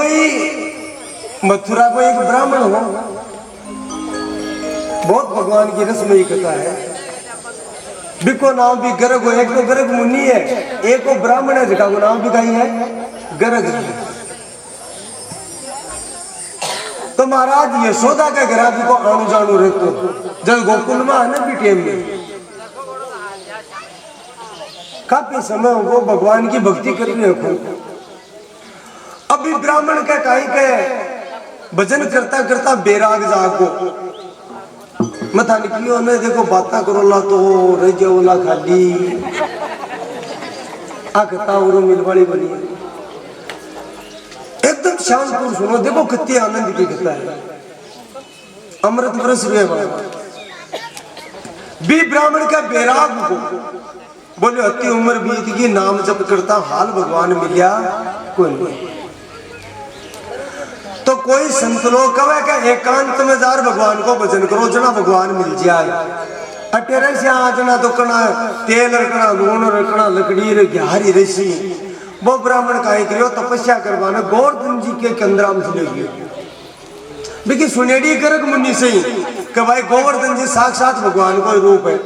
कोई मथुरा को एक ब्राह्मण हो, बहुत भगवान की रसमयी कथा है। बिको नाम भी गर्ग हो, एक तो गर्ग मुनि है, एक को ब्राह्मण है जिसका नाम भी कहीं है गर्ग। तो महाराज यशोदा के घर भी को आणु जाणु रहते जब गोकुल में है ना भी टेम में काफी समय वो भगवान की भक्ति कर रहे हो। अभी ब्राह्मण के काई के भजन करता करता बेराग जागो मथा निकलियो ने देखो बाता करोला तो रह जाओला खाली आकता उरो मिलवाड़ी बनी एकदम शांतपुर सुनो देखो कितने आनंद की कथा है। अमृत बरस रहे भी ब्राह्मण का बेराग को बोले अति उम्र बीत गई नाम जप करता हाल भगवान मिलिया कोई नहीं। तो कोई संत लोग कहे कि एकांत में जार भगवान को भजन करो जना भगवान मिल जाए। अटेरे से आजना तो कना तेल रखना लूण रखना लकड़ी रखी रसी वो ब्राह्मण का करो तपस्या करवाना गोवर्धन जी के कंदरा में चलेगी लेकिन सुनेड़ी गर्ग मुनि से ही कि भाई गोवर्धन जी साक्षात भगवान को रूप है।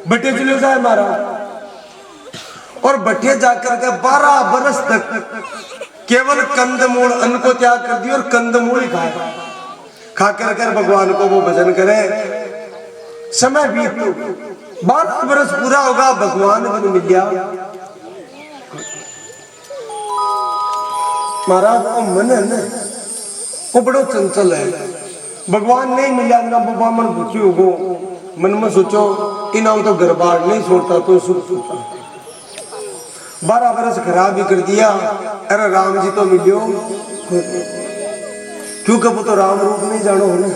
बटे चले जाए महाराज और बटे जाकर के 12 बरस तक केवल कंदमूल अन्न को त्याग कर दिया और कंदमूल ही खाए खा कर भगवान को वो भजन करे। समय बीत 12 बरस पूरा होगा भगवान बन मिल गया। महाराज वो मन है ना वो बड़ो चंचल है। भगवान नहीं मिला ना बाबा मन भूखी होगो मन में सोचो इनाम तो गरबाड़ नहीं छोड़ता तो सुख छोड़ता। 12 बरस खराब भी कर दिया। अरे राम जी तो मिलियो क्योंकि वो तो राम रूप नहीं जानो है ना।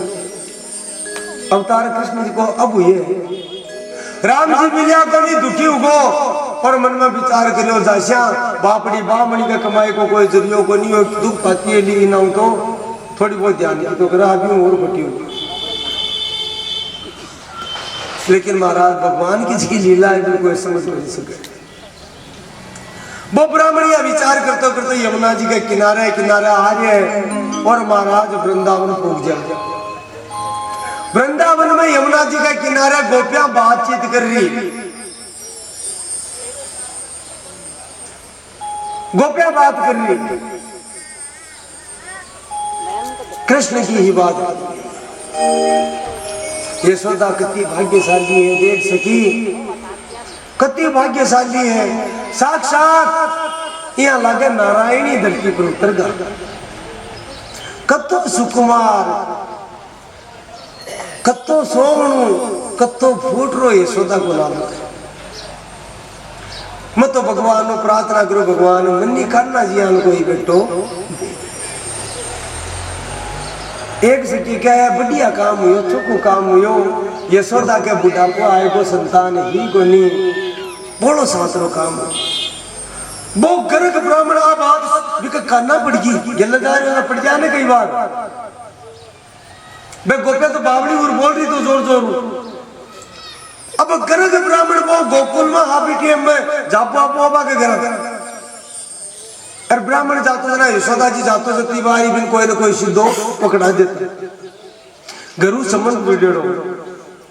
अवतार कृष्ण जी को अब हुए राम जी मिलिया तो नहीं दुखी होगो और मन में विचार करो जास्या बापड़ी बामणी का कमाई को कोई जरियो को नहीं हो दुख पाती है ली ना तो थोड़ी बहुत ध्यान की तो करा अभी और बटी हो। लेकिन महाराज भगवान की जी लीला है कोई समझ नहीं सके। वो ब्राह्मण यह विचार करते करते यमुना जी के किनारे किनारे आ रहे हैं और महाराज वृंदावन पहुंच जाए। वृंदावन में यमुना जी के किनारे गोपियां बातचीत कर रही गोपियां बात कर रही कृष्ण की ही बात। यशोदा कितनी भाग्यशाली है देख सकी कितनी भाग्यशाली है। साक्षात यहाँ लगे नारायणी धरती पर उतर गया। कतो सुकुमार कतो सोमणु कतो फूट रो यशोदा को नाम मैं तो भगवान को प्रार्थना करो भगवान मन्नी करना जी कोई बेटो एक सिटी क्या है बढ़िया काम हुयो चुकू काम हुयो। यशोदा के बुढ़ापो आए को संतान ही को नहीं बोलो सातरो काम वो गर्ग ब्राह्मण आ बात भी करना पड़गी गलदार पड़ जाने कई बार मैं गोपिया तो बावली और बोल रही तो जोर जोर। अब गर्ग ब्राह्मण वो गोकुल में हापी टीम में जापो आपो के घर और ब्राह्मण जातो ना यशोदा जी जातो जती बारी बिन कोई ना कोई सिद्धो पकड़ा देते गरु संबंध बिगड़ो।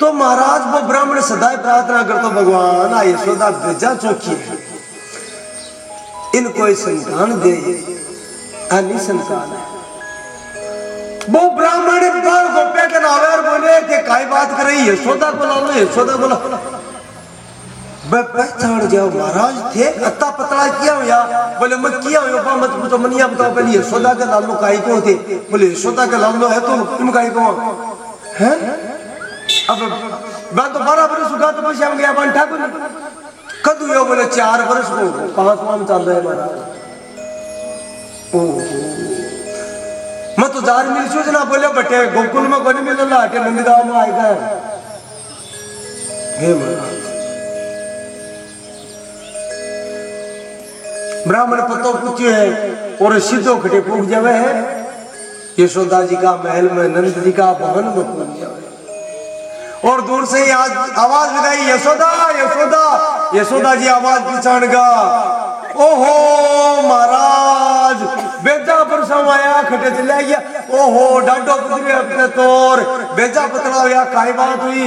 तो महाराज वो ब्राह्मण सदाई प्रार्थना करतो भगवान आ यशोदा भेजा चौकी है इनको संतान दे आनी संतान है। वो ब्राह्मण बार गोपिया के नावे और बोले कि काई बात कर रही यशोदा को ला लो यशोदा को ला पहचान जाओ महाराज थे अत्ता पतला किया हो या बोले मैं किया हो मत पूछो मनिया बताओ पहले यशोदा के लालो काई को थे बोले यशोदा के लालो है तो तुम काई को हैं। अब मैं तो 12 बरस हुआ तो बस हम गया बन ठाकुर कद हुआ बोले 4 बरस को 5वां में चल रहा है महाराज। मैं तो जार मिल सूचना बोले बटे गोकुल में कोनी मिल ला हटे नंदगांव में आएगा हे महाराज। ब्राह्मण पतो पूछे है और सीधो खटे पूछ जावे है यशोदा जी का महल में नंद जी का भवन में पूछ जावे और दूर से ही आवाज लगाई यशोदा यशोदा। यशोदा जी आवाज पहचान गा ओहो महाराज बेटा पर समाया खटे चले गया ओहो डाडो पुतरी अपने तोर बेजा पतला या काई बात हुई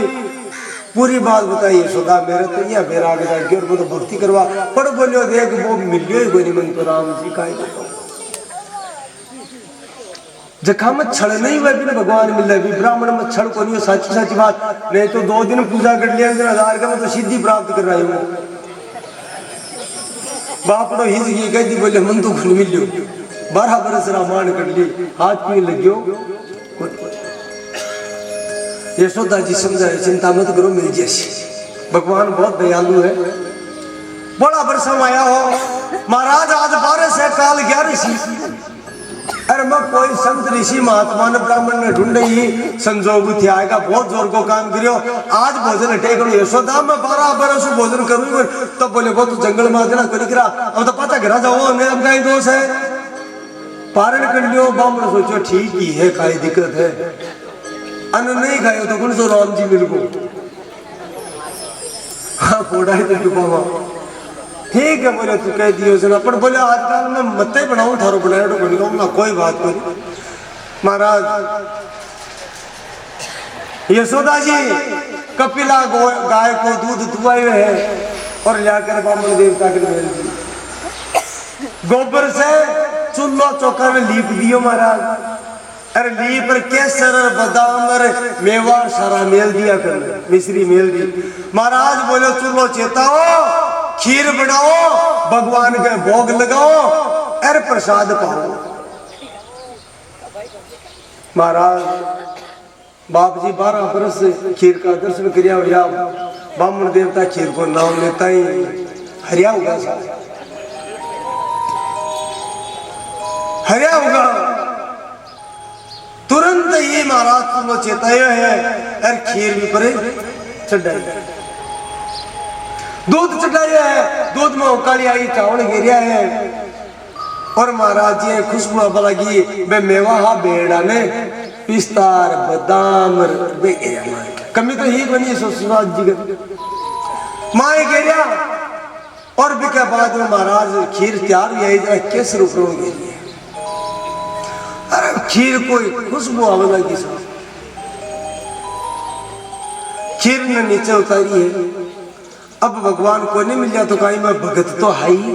पूरी बात बताई यशोदा मेरे तो यहाँ मेरा आगे जाके और वो तो भक्ति करवा पर बोलियो देख वो मिलियो ही कोई मन तो राम जी का जखा में छड़ नहीं हुआ भी भगवान मिल रहा है ब्राह्मण में छड़ को नहीं सच्ची सच्ची बात नहीं तो 2 दिन पूजा कर लिया 1000 का मैं तो सिद्धि प्राप्त कर रहा हूँ बापड़ो हिज की कहती बोले मन तो खुल मिलियो 12 बरस रामायण कर ली हाथ पी लगियो यशोदा जी समझाए चिंता मत करो मिल जैसी भगवान बहुत दयालु है बड़ा बरसा आया हो महाराज आज 12 से काल 11 अरे मैं कोई संत ऋषि महात्मा ने ब्राह्मण ने ढूंढे ही संजोग थे आएगा बहुत जोर को काम करियो आज भोजन टेक यशोदा मैं 12 बरस भोजन करूँ तब बोले वो तो जंगल में आजना करी करा अब तो पता घर जाओ मैं अब कहीं दोष है पारण कर लियो ब्राह्मण सोचो ठीक ही है काई दिक्कत है अन्न नहीं खाए तो कौन सो राम जी मेरे को हाँ फोड़ा ही तो डूबा ठीक है बोले तू कह दियो जना पर बोले आजकल मैं मत ही बनाऊं थारो बनाया तो बनी ना कोई बात नहीं महाराज यशोदा जी कपिला गाय को दूध दुआए है और लाकर ब्राह्मण देवता के भेज दी गोबर से चूल्हा चौका में लीप दियो महाराज अरे ली पर केसर बादाम मेवा सारा मेल दिया कर मिश्री मेल दी महाराज बोलो चूल्हो चेताओ खीर बनाओ भगवान के भोग लगाओ अरे प्रसाद पाओ महाराज बाप जी 12 बरस खीर का दर्शन करिया या ब्राह्मण देवता खीर को नाम लेता ही हरिया होगा हरिया होगा तुरंत ही महाराज तुम चेताया है अरे खीर भी परे चढ़ाई दूध चढ़ाया है दूध में उकाली आई चावल गिरिया है और महाराज जी खुशबू लगी बे मेवा हा बेड़ा ने पिस्तार बादाम कमी तो ही बनी सुभाष जी माए गिरिया और भी क्या बाद में महाराज खीर तैयार हुई है किस रूप में गिरी अरे खीर कोई खुशबू आवे लगी खीर ने नीचे उतारी है अब भगवान को नहीं मिल जाए तो कहीं मैं भगत तो है ही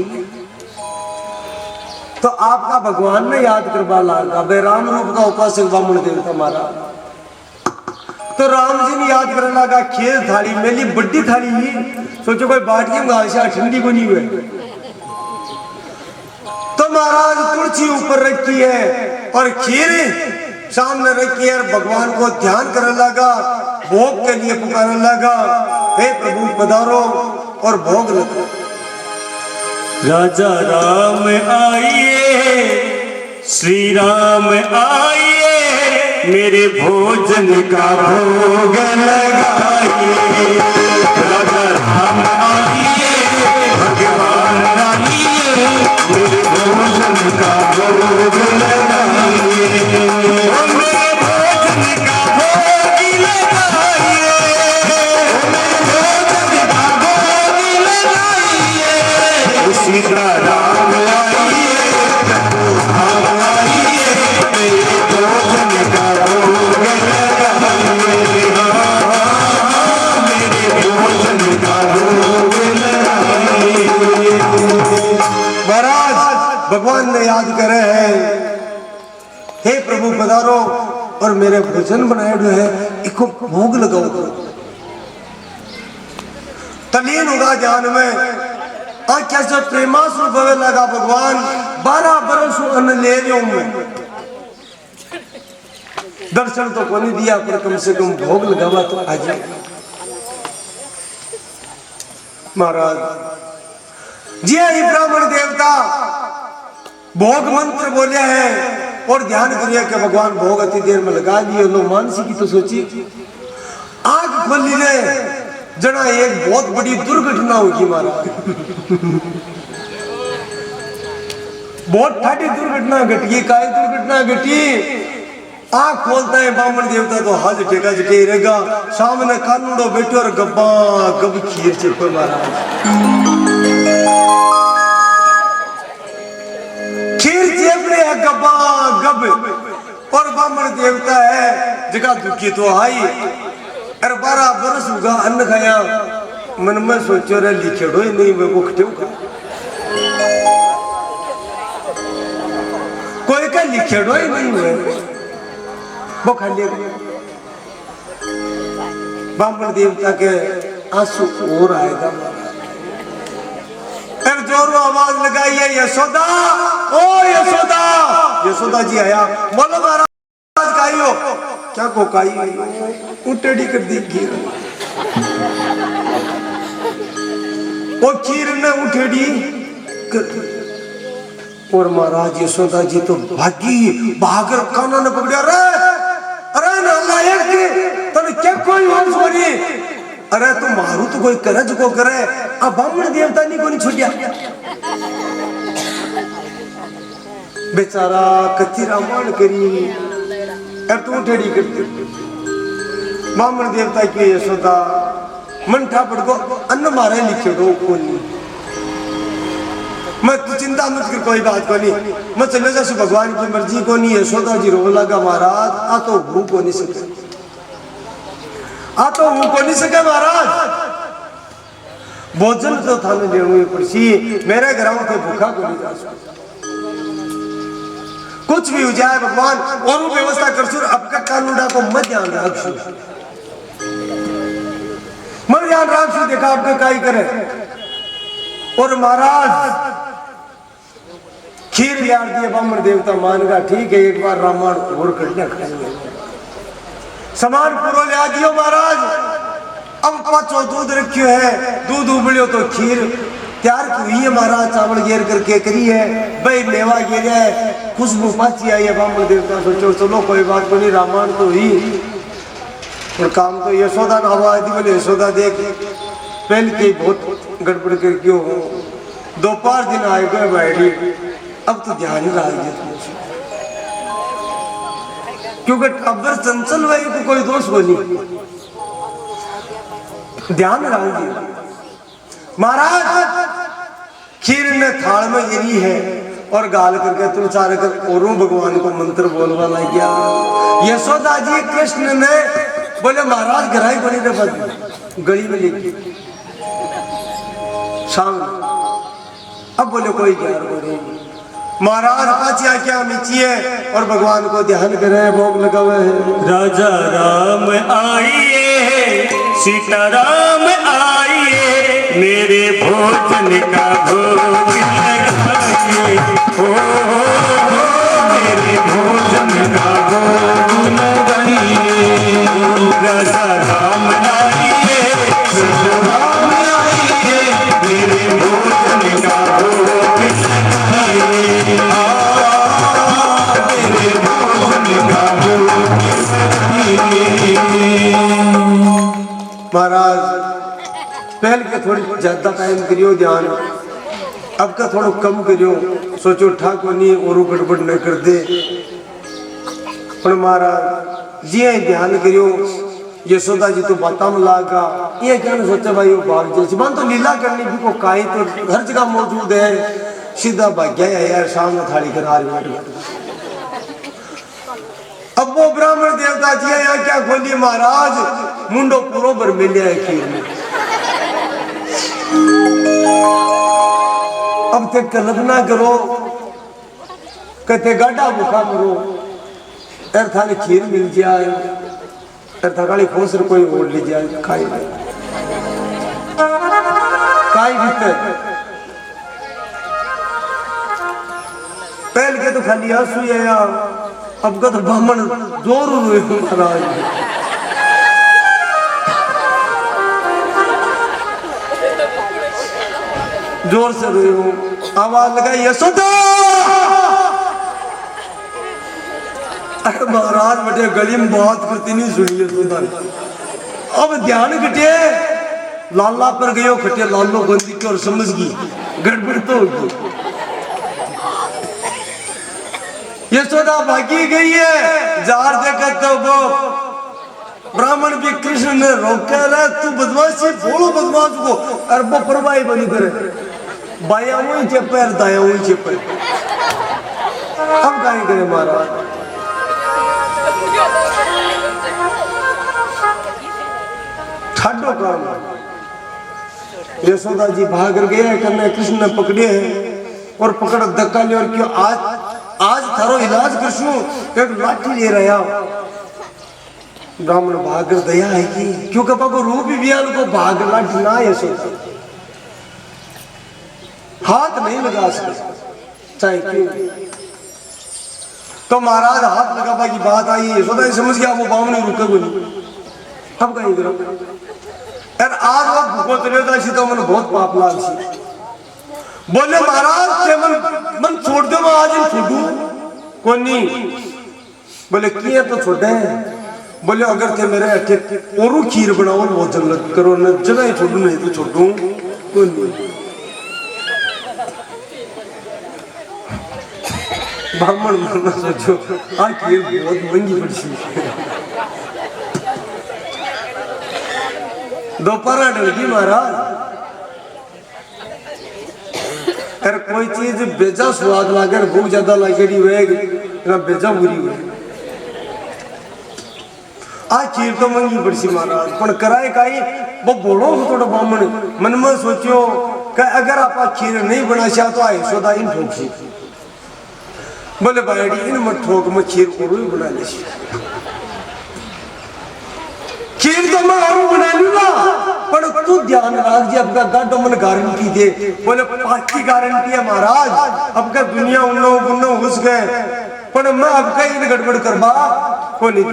तो आपका भगवान ने याद करवा लगा बे राम रूप का उपासक ब्राह्मण देवता मारा तो राम जी ने याद करने लगा खीर थाली मेरी बड़ी थाली ही सोचो कोई बाटी में ठंडी को नहीं हुए तो महाराज तुलसी ऊपर रखी है और खीर सामने रखी है भगवान को ध्यान करने लगा भोग के लिए पुकारने लगा हे प्रभु पधारो और भोग लगा राजा राम आइए श्री राम आइए मेरे भोजन का भोग लगाइए राजा राम आइए भगवान आइए मेरे भोजन का भोग लगाइए मेरे भोजन का भोग लगाइए मेरे भोजन का भोग लगाइए सीता राम आइए राम आइए मेरे भोजन का भोग लगाइए मेरे भोजन का भोग लगाइए। महाराज भगवान ने याद करे हैं हे प्रभु पधारो और मेरे भोजन बनाए हुए हैं इसको भोग लगाओ तलीन होगा ध्यान में कैसे प्रेमास्त्र भवे लगा भगवान 12 बरस अन्न ले रहा हूं मैं दर्शन तो को नहीं दिया पर कम से कम भोग लगावा तो आ जाए महाराज जी ही ब्राह्मण देवता भोग मंत्र बोले हैं और ध्यान करिए कि भगवान भोग अति देर में लगा लिए लो मानसी की तो सोची आंख खोली ले जना एक बहुत बड़ी दुर्घटना होगी महाराज बहुत ठाटी दुर्घटना घटी काय दुर्घटना घटी आंख खोलता है ब्राह्मण देवता तो हाथ टेका जटे रहेगा सामने कानूडो बैठो और गब्बा गब खीर चिपको महाराज खीर चेप पड़े है गब्बा गब और ब्राह्मण देवता है जगह दुखी तो आई अरे 12 बरस होगा अन्न खाया मन में सोचो रे लिखेड़ो ही नहीं मैं वो खटे कोई का लिखेड़ो ही नहीं है वो खाली ब्राह्मण देवता के आंसू और आएगा फिर जोरों आवाज लगाई है यशोदा ओ यशोदा यशोदा जी आया बोलो महाराज काई हो क्या को काई उटेड़ी कर दी खीर वो खीर ने उठेड़ी और महाराज यशोदा जी तो भागी भागर कानों ने पकड़ा अरे नालायक तने क्या कोई होश होनी अरे तू मारू तो कोई करज को करे अब ब्राह्मण देवता नहीं कोनी छुटिया बेचारा कच्ची रामायण करी अरे तू ठेड़ी करती ब्राह्मण देवता की यशोदा मन ठापड़ को अन्न मारे लिखे दो कोनी मैं तू चिंता मत कर कोई बात को नहीं मैं चले जा भगवान की मर्जी को नहीं यशोदा जी रो लगा महाराज आ तो भू को नहीं सके आ तो वो को नहीं सके महाराज भोजन तो थाने लेने पड़सी मेरे घरों के भूखा को नहीं जा सकता कुछ भी हो जाए भगवान और वो व्यवस्था कर सुर अब का कानूडा को मत ध्यान रखसु मत ध्यान रखसु देखा आपका काई करे और महाराज खीर लिया दिए ब्राह्मण देवता मान का ठीक है एक बार रामायण और कटने खाएंगे सामान पूरा लिया दियो महाराज अब पांचों दूध रखियो है दूध उबलियो तो खीर तैयार की हुई है महाराज चावल घेर करके करी है भाई मेवा घेर है खुशबू पाची आई है ब्राह्मण देवता सोचो चलो कोई बात को नहीं रामायण तो हुई और काम तो यशोदा ना हुआ थी बोले यशोदा देख पहले के बहुत गड़बड़ करके हो 2-5 दिन आए गए बैठी अब तो ध्यान ही रहा क्योंकि अगर चंचल हुए तो कोई दोष हो नहीं ध्यान रहा महाराज खीर ने थाल में गिरी है और गाल करके तुम चारे कर और भगवान को मंत्र बोलवा लग गया यशोदा जी कृष्ण ने बोले महाराज घराई बनी रे गली में लेके शाम अब बोले कोई ग्यार बोले महाराज पाचिया क्या नीचिए और भगवान को ध्यान करे भोग लगा हुए हैं राजा राम आइए सीता राम आइए मेरे भोजन का भोग लगाइए ओ मेरे भोजन का भोग लगाइए राजा राम आइए सीता राम आइए मेरे भोजन का भोग लगाइए मेरे भोजन का भोग महाराज पहले के थोड़ी ज्यादा टाइम करियो ध्यान अब का थोड़ा कम करियो सोचो ठाकुर नहीं और गड़बड़ न कर दे पर महाराज जी ध्यान करियो यशोदा जी तो बाता में लागा ये क्या सोचा भाई वो भाग जैसे मन तो लीला करनी भी को काई तो हर जगह मौजूद है सीधा भाग गया यार शाम में थाली करा रही अब वो ब्राह्मण देवता जी यहाँ क्या खोली महाराज मुंडो पूरो भर मिले है खीर में अब तक कल्पना करो कहते गाढ़ा भूखा मरो एर थाने खीर मिल जाए एर थकाली खोस कोई ओढ़ ली जाए खाई भीतर पहल के तो खाली आंसू है यार अब का तो ब्राह्मण जोर हुए महाराज जोर से रोए हूँ आवाज लगाई यशोदा अरे महाराज बेटे गली में बात करती नहीं सुनी यशोदा अब ध्यान घटे लाला पर गयो खटे लालो बंदी की और समझ गई गड़बड़ तो होगी यशोदा भागी गई है जार देखा तो वो ब्राह्मण भी कृष्ण ने रोका रहा तू बदमाशी बोलो बदमाश को और वो परवाही बनी करे बाया हुई चेपे और दाया हुई चेपे अब कहीं करे महाराज। ठाडो काम यशोदा जी भाग गए हैं कन्या कृष्ण ने पकड़े हैं और पकड़ धक्का ले और क्यों आज थारो इलाज कृष्ण एक लाठी ले रहा ब्राह्मण भाग दया है कि क्योंकि बाबू रूप भी बियान को भाग लाठी ना यशोदा हाथ नहीं लगा सकते चाहे क्यों। तो महाराज हाथ लगा की बात आई यशोदा समझ गया वो बामणी रुके बोली अब कहीं करो यार आज वो भूखो चले तो तो मन बहुत पाप लाग सी बोले महाराज ते मन छोड़ दो मैं आज छोड़ू कोनी बोले किए तो छोड़े बोले अगर थे मेरे अटे और खीर बनाओ भोजन लग करो न जब ही छोड़ू नहीं तो छोड़ू कोनी। ब्राह्मण मन सोचो आ खीर बहुत महंगी पड़ी दोपहर डलगी महाराज अगर कोई चीज बेजा स्वाद लागे भूख ज्यादा लगेगी हुए बेजा बुरी हुए आ खीर तो महंगी पड़सी महाराज पर कराए काई वो बोलो थोड़ा ब्राह्मण मन में सोचो कि अगर आप खीर नहीं बना चाह तो आए सोदा इन ठोक सी बोले भाई इन मत ठोक मैं खीर और ही बना ले खीर तो मैं और बना लूंगा पर तू ध्यान रख जी आपका गाडो मन गारंटी दे बोले पाकी गारंटी है महाराज अब का दुनिया उन्नो घुस गए पर मैं अब का इन गड़बड़ करवा को नहीं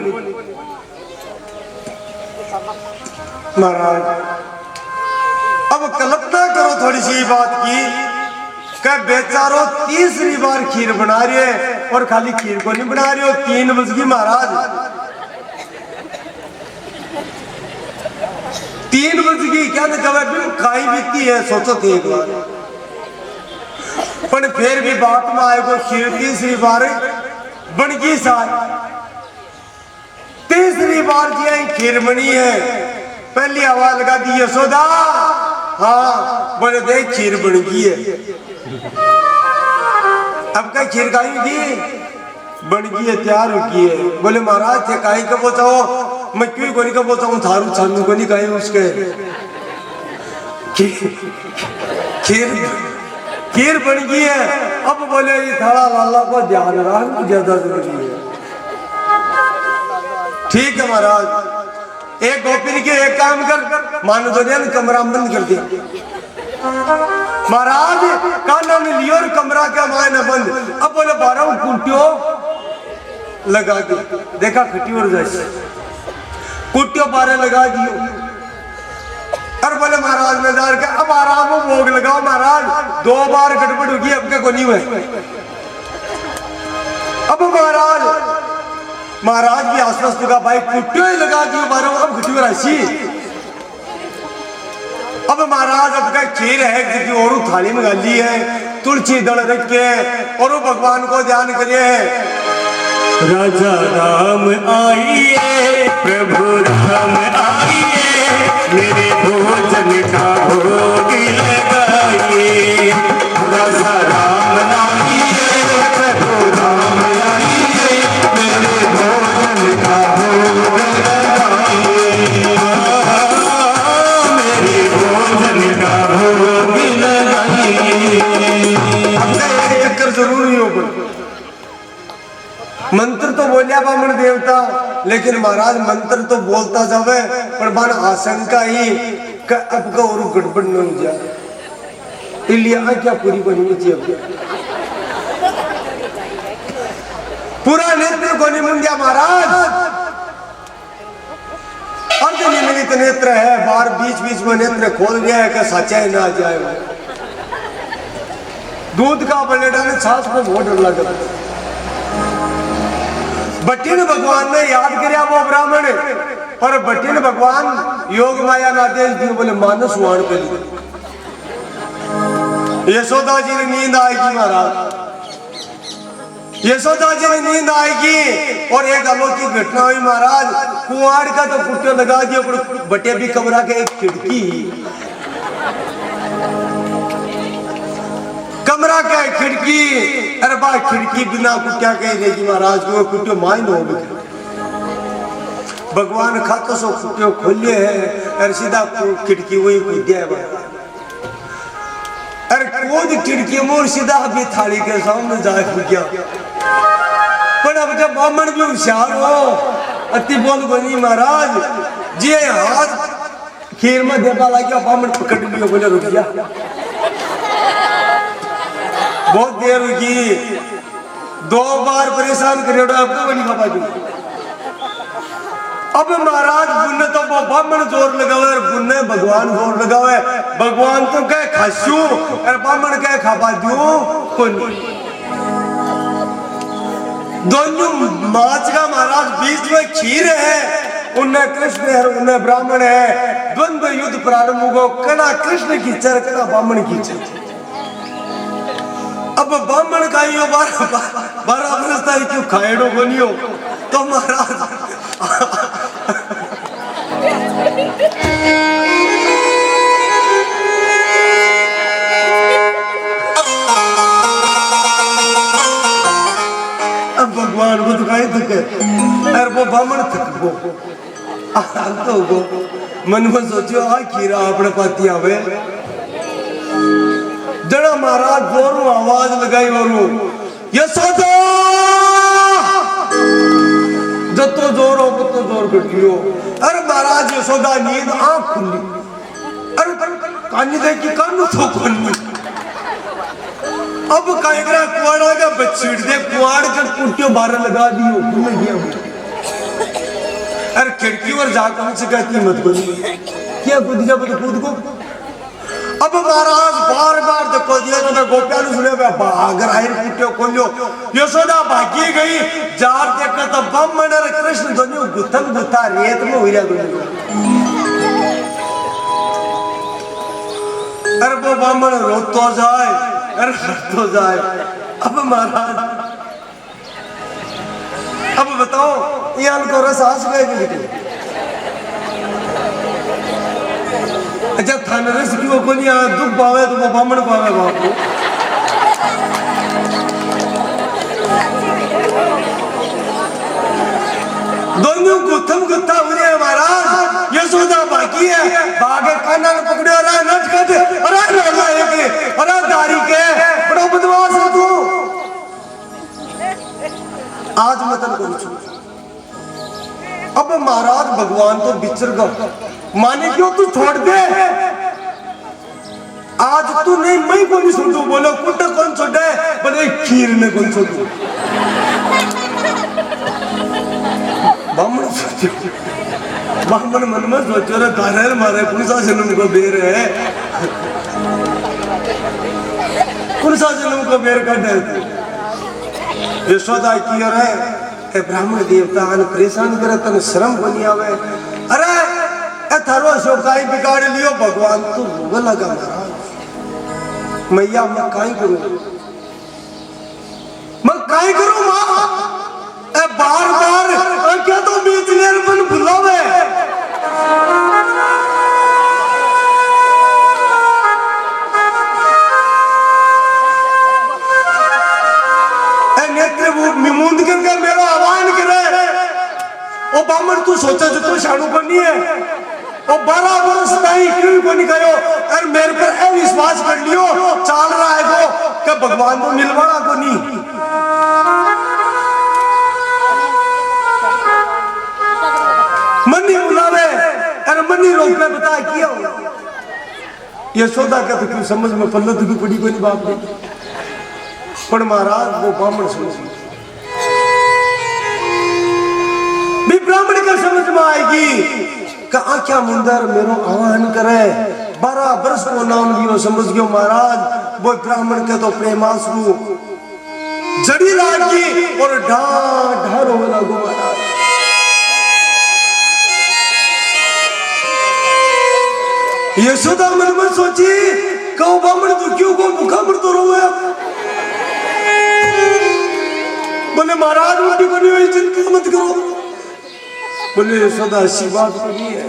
महाराज। अब कल्पना करो थोड़ी सी बात की कि बेचारो तीसरी बार खीर बना रहे है और खाली खीर को नहीं बना रहे हो 3 बज गई महाराज 3 बज गई क्या जब खाई बीती है सोचो थे एक बार पर फिर भी बात में आए को खीर तीसरी बार बन गई साल तीसरी बार जी खीर बनी है पहली आवाज लगा दी यशोदा हाँ बोले देख खीर बन गई है अब क्या खीर खाई की बन गई है तैयार हो गई है बोले महाराज थे काई का पहुंचाओ मैं क्यों कोनी का पहुंचाऊं थारू छानू को नहीं कहीं उसके खीर बन गई है। अब बोले ये थाड़ा लाला को ध्यान रखना ज्यादा जरूरी है। ठीक है महाराज एक गोपी के एक काम कर मानो तो ने कमरा बंद कर दिया महाराज काना ने लियो और कमरा क्या मायने बंद। अब बोले 12 कुटियो लगा दी देखा खटी और जैसे कुटियो 12 लगा दियो और बोले महाराज ने जार के अब आराम में भोग लगाओ महाराज 2 बार गड़बड़ होगी अब के को नहीं हुए। अब महाराज की आश्वस्त का भाई कुटियो ही लगा दियो 12 अब खटी राशि। अब महाराज अब का खीर है जिसकी और थाली में गाली है तुलसी दल रख के और भगवान को ध्यान करिए। राजा राम आइए प्रभु राम आइए मेरे भोजन का भोग लगाइए। राजा राम आइए प्रभु राम आइए मेरे भोजन का भोग लगाइए। मेरे भोजन का भोग लगाइए। चक्कर जरूरी हो मंत्र तो बोलिया बामण देवता लेकिन महाराज मंत्र तो बोलता जावे पर बन आशंका ही अब का और गड़बड़ न हो जाए इसलिए क्या पूरी बनी चाहिए पूरा नेत्र को नहीं मुंडिया महाराज अर्धनिमित नेत्र है बार बीच में नेत्र खोल दिया है कि सच्चा ही ना जाए। दूध का बनेडा ने छाछ को बहुत डर लगा बट्टिन भगवान ने याद किया वो ब्राह्मण और बट्टिन भगवान योग माया ना आदेश दिए बोले मानस वाण पे यशोदा जी ने नींद आएगी महाराज यशोदा जी ने नींद आएगी और एक अलौकिक घटना हुई महाराज कुआड़ का तो कुटियो लगा दिया बटे भी कमरा के एक खिड़की कमरा क्या है खिड़की, अरे भाई खिड़की बिना को क्या कह देगी महाराज को कुटियो माइन हो गए। भगवान खातो सो कुटियो खोलिए है अरे सीधा खिड़की वही कूदिया है। अरे कूद खिड़की मोर सीधा अभी थाली के सामने जाए गया। पर अब जब ब्राह्मण भी होशियार हो अति बोल बनी महाराज जी हाथ खीर में देता लगा ब्राह्मण पकड़ लियो बोले रुक जा। बहुत देर रुकी, 2 बार परेशान करे आपको बनी खपा दी। अब महाराज बुन्ने तो ब्राह्मण जोर लगावे और बुन्ने भगवान जोर लगावे। भगवान तो कहे खासू और ब्राह्मण कहे खापा दू दोनों माच का महाराज बीच में खीर है, उनने कृष्ण है उनने ब्राह्मण है। द्वंद्व युद्ध प्रारंभ हो, कड़ा कृष्ण की चर कड़ा ब्राह्मण की चर। अब ब्राह्मण का ही बारह बरसता क्यों खाएड़ो बनियो तो महाराज अब भगवान को दुखाई थके अरे वो ब्राह्मण थक गो मन में सोचो आ खीरा अपने पाती आवे जड़ा महाराज जोरू आवाज लगाई वरू यशोदा जतो जोर हो तो जोर कटियो। अरे महाराज यशोदा नींद आंख खुली अरे कानी देखी कानू तो कोनी। अब काई करा कुआड़ा का बछीड़ दे कुआड़ के कुटियो बाहर लगा दियो घूम गया। अरे खिड़की और जाकर से कहती मत कूदी क्या कूद जा कूद को। अब महाराज बार बार देखो दिया तो गोपियालू सुने भाग रहा कुटियो खोलो। यशोदा भागी गई जार देखा तो ब्राह्मण और कृष्ण दोनों गुत्थम गुत्था रेत में हुई दोनों। अरे वो ब्राह्मण रोत तो जाए अरे तो जाए। अब महाराज अब बताओ यहाँ को रसास गए जब थाने रस की वो कोनी दुख पावे तो वो ब्राह्मण पावे बापू। दोनों गुत्थम गुत्था हुए महाराज। यशोदा बाकी है बागे काना पकड़े अरे नट कट अरे अरे दारी के बड़ा बदमाश है तू आज मतन करू। अब महाराज भगवान तो बिचर गए माने क्यों तू छोड़ दे आज तू नहीं मैं को नहीं छोड़ू। बोलो कुट्टा कौन छोड़े बोले खीर में कौन छोड़ू। ब्राह्मण मन में सोचो रे तारे मारे कौन सा जन्म को बेर है कौन सा जन्म को बेर का डर। यशोदा की और है ब्राह्मण देवता परेशान करे तन शर्म बनी आवे। अरे थारो शोकाई बिगाड़ लियो भगवान तो रोग लगा महाराज। मैया मैं काई करूं मां बार बार क्या तो बीच निर्बन बुलावे। नेत्र वो मिमुंद करके मेरा आह्वान करे ओ ब्राह्मण तू सोचा जो तो शाणु बनी है ओ 12 वर्ष नहीं क्यों को नहीं करो और मेरे पर ए विश्वास कर लियो चाल रहा है वो कि भगवान तो मिलवाना को नहीं। मनी बुलावे अरे मनी रोक में बता किया यशोदा का तो क्यों समझ में पल्लत भी पड़ी को नहीं बाप ने। पर महाराज वो ब्राह्मण समझ भी ब्राह्मण का समझ में आएगी कहा क्या मुंदर मेरो आह्वान करे 12 वर्ष को नाम लियो समझ गयो महाराज। वो ब्राह्मण के तो प्रेमाश्रु जड़ी लागी और ढार होने लगो महाराज। यशोदा मन में सोची कहो ब्राह्मण तो क्यों को भूखा मर तो रोवे। बोले महाराज उल्टी बनी हुई चिंता मत करो। बोले यशोदा ऐसी बात नहीं है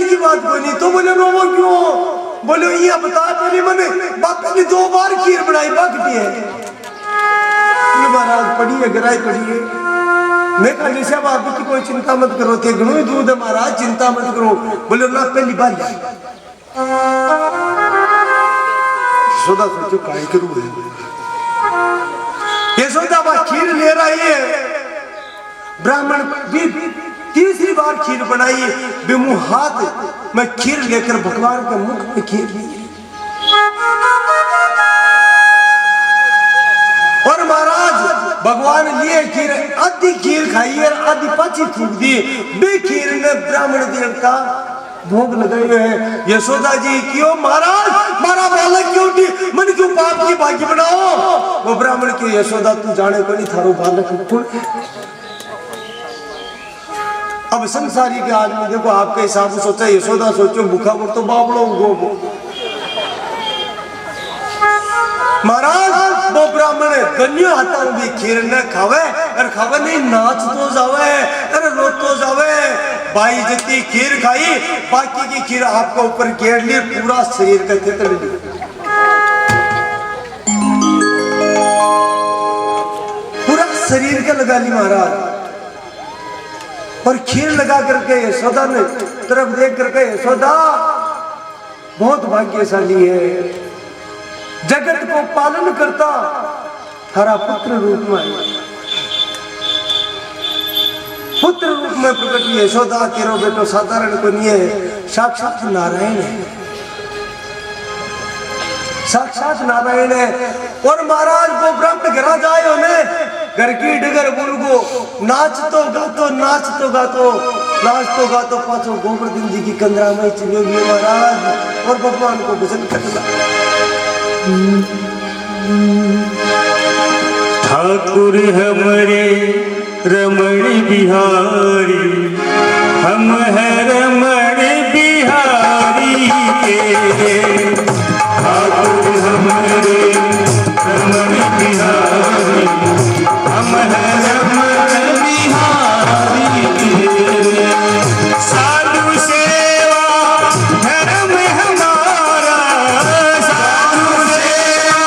की बात कोई नहीं तो बोले रोवो क्यों बोलो ये बता मेरी मने बापू ने 2 बार खीर बनाई बाकी है महाराज पड़ी है गिराई पड़ी है। मैं कहा जैसे अब आप की कोई चिंता मत करो थे घणो ही दूध है महाराज चिंता मत करो। बोले ना पहली बार यशोदा सोचो काय करूं यशोदा बा खीर ले रही है। ब्राह्मण भी तीसरी बार खीर बनाई बिमु हाथ में खीर लेकर भगवान के मुख में खीर ली और महाराज भगवान लिए खीर आधी खीर खाई और आधी पाची फूक दी। बे खीर ने ब्राह्मण देवता भोग लगाए हुए हैं। यशोदा जी क्यों महाराज मारा बालक क्यों उठी मन क्यों पाप की बाकी बनाओ। वो ब्राह्मण की यशोदा तू जाने को नहीं थारो बालक अब संसारी के आदमी देखो आपके हिसाब से सोचा यशोदा सोचो भूखा वो तो बाबड़ो गो महाराज वो ब्राह्मण गन्यो हाथा भी खीर न खावे और खावे नहीं नाच तो जावे अरे रो तो जावे भाई जितनी खीर खाई बाकी की खीर आपके ऊपर घेर ली पूरा शरीर का चित्र ली पूरा शरीर का लगा ली महाराज और खीर लगा करके यशोदा ने तरफ देख करके यशोदा बहुत भाग्यशाली है जगत को पालन करता हरा पुत्र रूप में प्रकट यशोदा तेरो बेटो साधारण को नहीं है साक्षात नारायण है साक्षात नारायण है। और महाराज वो ब्रह्म घरा जाए उन्हें घर की डगर बुलगो नाच तो गातो पाछो गोवर्धन जी की कंदरा में चलोगी महाराज और भगवान को भजन करना। ठाकुर हमरे रमण बिहारी हम हैं रमण बिहारी के ठाकुर हमरे रमण बिहारी हम हैं रमण बिहारी के साधु सेवा धर्म हमारा साधु सेवा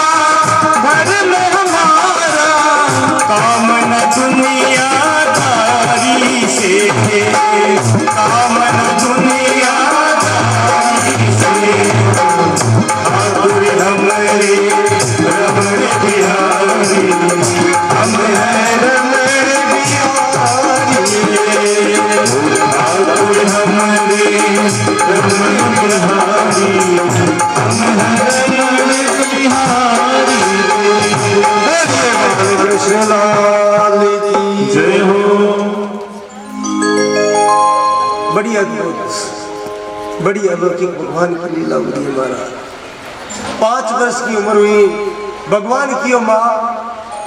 धर्म हमारा कामन दुनिया दारी से कामन दुनिया दारी से ठाकुर हमरे रमण बिहारी हम हैं रमण बिहारी ठाकुर हमरे रमण बिहारी हम हैं रमण बिहारी। कृष्ण लाल की जय हो। बड़ी अद्भुत बड़ी अलौकिक भगवान की लीला हुई महाराज। 5 वर्ष की उम्र हुई भगवान की माँ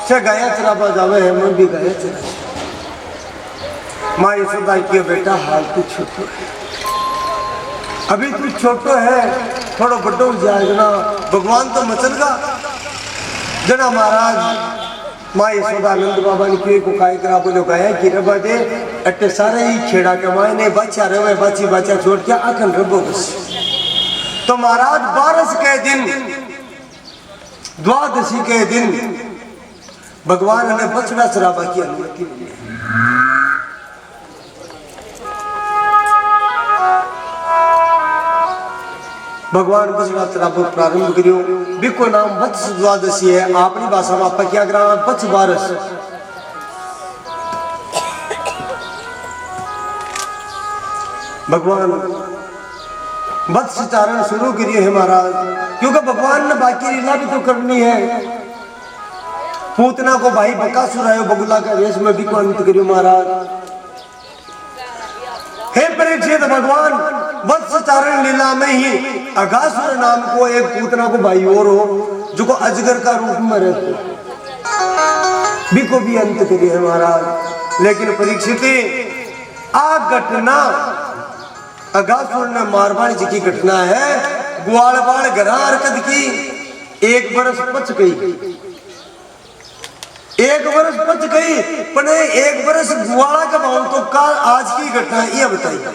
से गाया चराबा जावे है मैं भी गाया चरा माँ यशोदा की बेटा हाल तू छोटो है अभी तू छोटो है थोड़ा बड़ो जाएगा भगवान तो मचलगा जना महाराज माँ यशोदा आनंद बाबा ने क्यों को काय करा बोलो गाया कि रबा दे अट्टे सारे ही खेड़ा के मायने बच्चा रवे बच्ची बच्चा छोड़ के आखन रबो बस। तो महाराज 12 के दिन द्वादशी के दिन भगवान ने बछड़ा चराबा की अनुमति दी। भगवान बछड़ा चराबो प्रारंभ करियो बिको नाम वत्स द्वादशी है अपनी भाषा में आप क्या करा वत्स 12 भगवान वत्स चारण शुरू करिए है महाराज क्योंकि भगवान ने बाकी लीला भी तो करनी है। पूतना को भाई बकासुर आयो बगुला का वेश में भी को अंत करियो महाराज। हे परीक्षित भगवान वत्स चारण लीला में ही अगासुर नाम को एक पूतना को भाई और हो जो को अजगर का रूप में रहते भी को भी अंत करिए महाराज। लेकिन परीक्षित आ घटना अगासुर ने मारवाड़ जी की घटना है ग्वालवाड़ घरा हरकत की 1 वर्ष पच गई 1 वर्ष पच गई पर 1 वर्ष गुआड़ा का भाव तो काल आज की घटना ये बताइए।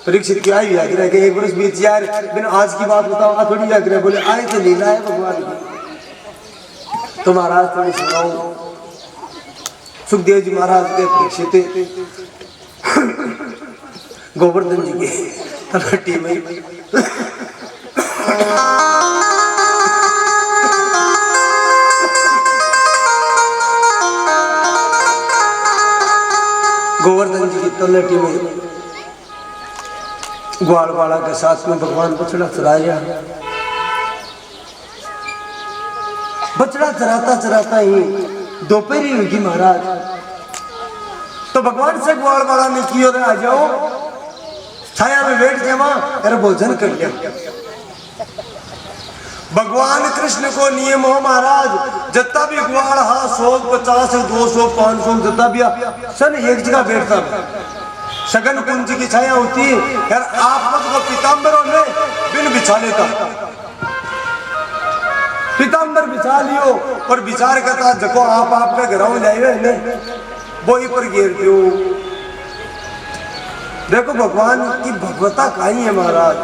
परीक्षित क्या ही याद रहे कि 1 वर्ष बीत जाए, बिन आज की बात बताओ, आ थोड़ी याद रहे, बोले आए तो लीला है भगवान की। तो महाराज थोड़ी सुनाओ, सुखदेव जी महाराज के परीक्षित गोवर्धन जी के तलहटी में गोवर्धन जी की तलहटी में ग्वालवाड़ा के साथ में भगवान बछड़ा चराया। बछड़ा चराता चराता ही दोपहरी होगी महाराज, तो भगवान से ग्वालवाड़ा ने की और आ जाओ छाया में बैठ जावा अरे भोजन कर लिया। भगवान कृष्ण को नियम हो महाराज, जितना भी ग्वाल हा 100 50 200 500 जितना भी सन एक जगह बैठता सगन कुंज की छाया होती है यार, आप को पीताम्बरों ने बिन बिछा लेता, पीताम्बर बिछा लियो और विचार करता जको आप आपके घरों में जाइए वो ही पर घेर दो। देखो भगवान की भगवता कहीं है महाराज,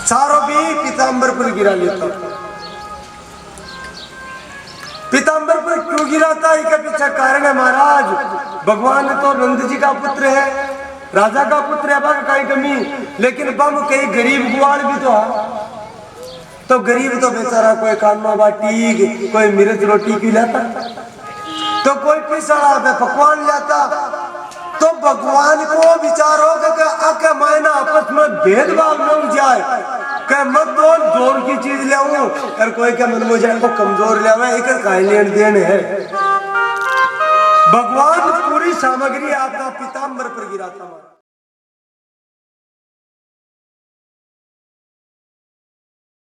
चारों भी पीताम्बर पर गिरा लेता। पीताम्बर पर क्यों गिराता है, पीछे कारण है महाराज, भगवान तो नंद जी का पुत्र है, राजा का पुत्र है, बाकी कहीं कमी, लेकिन बम कई गरीब ग्वाल भी तो है, तो गरीब तो बेचारा कोई कानमा बाटी कोई मिर्च रोटी क्यों लाता, तो कोई पिसड़ा पकवान लाता। तो भगवान को विचार हो कि आके मायना आपस में भेदभाव न हो जाए, कि मैं तो जोर की चीज ले आऊं और कोई के मन में जाए को कमजोर ले आवे, एक काहे लेन देन है। भगवान पूरी सामग्री आपका पीताम्बर पर गिराता।